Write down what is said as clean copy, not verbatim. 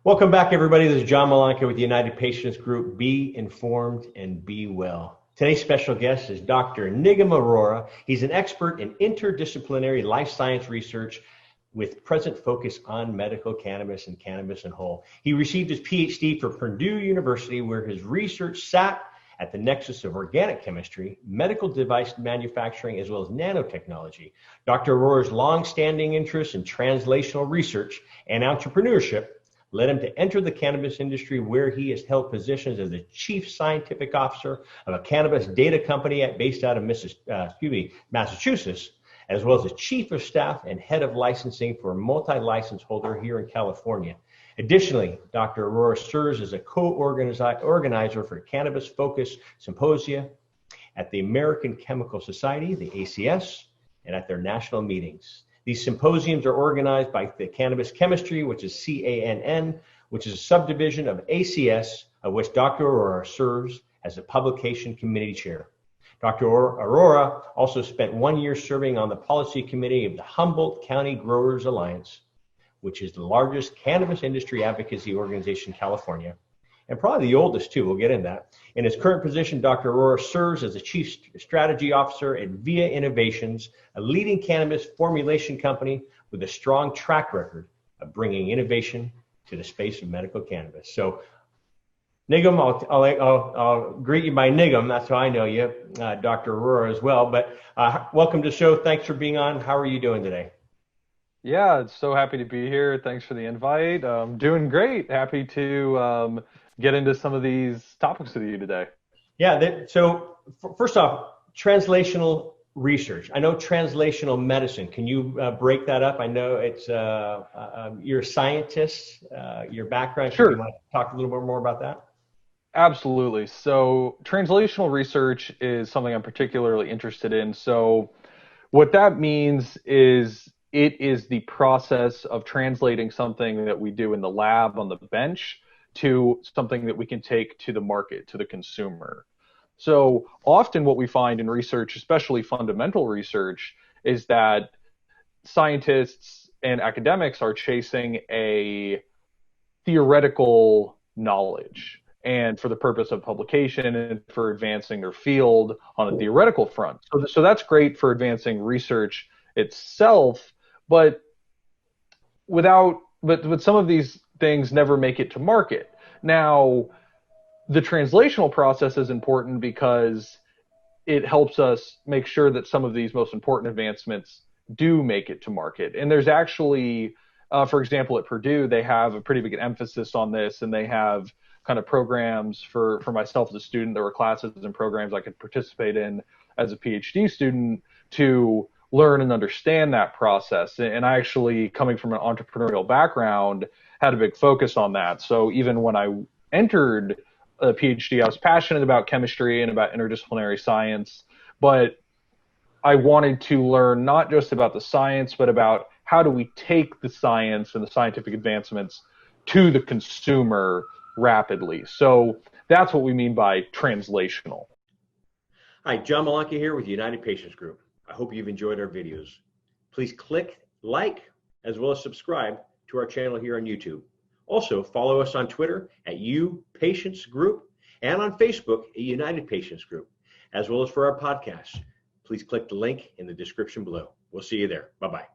Welcome back, everybody. This is John Malanka with the United Patients Group. Be informed and be well. Today's special guest is Dr. Nigam Arora. He's an expert in interdisciplinary life science research with present focus on medical cannabis and cannabis in whole. He received his PhD from Purdue University, where his research sat at the nexus of organic chemistry, medical device manufacturing, as well as nanotechnology. Dr. Arora's long-standing interest in translational research and entrepreneurship led him to enter the cannabis industry, where he has held positions as the chief scientific officer of a cannabis data company based out of Massachusetts, as well as the chief of staff and head of licensing for a multi-license holder here in California. Additionally, Dr. Arora serves as a co-organizer for cannabis-focused symposia at the American Chemical Society, the ACS, and at their national meetings. These symposiums are organized by the Cannabis Chemistry, which is CANN, which is a subdivision of ACS, of which Dr. Arora serves as a publication committee chair. Dr. Arora also spent 1 year serving on the policy committee of the Humboldt County Growers Alliance, which is the largest cannabis industry advocacy organization in California, and probably the oldest too. We'll get into that. In his current position, Dr. Arora serves as the Chief Strategy Officer at Via Innovations, a leading cannabis formulation company with a strong track record of bringing innovation to the space of medical cannabis. So, Nigam, I'll greet you by Nigam. That's how I know you, Dr. Arora as well. But welcome to the show. Thanks for being on. How are you doing today? Yeah, so happy to be here. Thanks for the invite. Doing great. Happy to get into some of these topics with you today. Yeah, so first off, translational research. I know translational medicine. Can you break that up? I know it's you're a scientist, your background. Sure. You want to talk a little bit more about that? Absolutely. So translational research is something I'm particularly interested in. So what that means is it is the process of translating something that we do in the lab on the bench to something that we can take to the market, to the consumer. So often what we find in research, especially fundamental research, is that scientists and academics are chasing a theoretical knowledge, and for the purpose of publication and for advancing their field on a theoretical front. So that's great for advancing research itself, but some of these things never make it to market. Now, the translational process is important because it helps us make sure that some of these most important advancements do make it to market. And there's actually, for example, at Purdue, they have a pretty big emphasis on this, and they have kind of programs for myself as a student. There were classes and programs I could participate in as a PhD student to learn and understand that process. And I actually, coming from an entrepreneurial background, had a big focus on that. So even when I entered a PhD, I was passionate about chemistry and about interdisciplinary science, but I wanted to learn not just about the science, but about how do we take the science and the scientific advancements to the consumer rapidly. So that's what we mean by translational. Hi, John Malanka here with United Patients Group. I hope you've enjoyed our videos. Please click like as well as subscribe to our channel here on YouTube. Also, follow us on Twitter at Patients Group and on Facebook at United Patients Group, as well as for our podcast. Please click the link in the description below. We'll see you there. Bye-bye.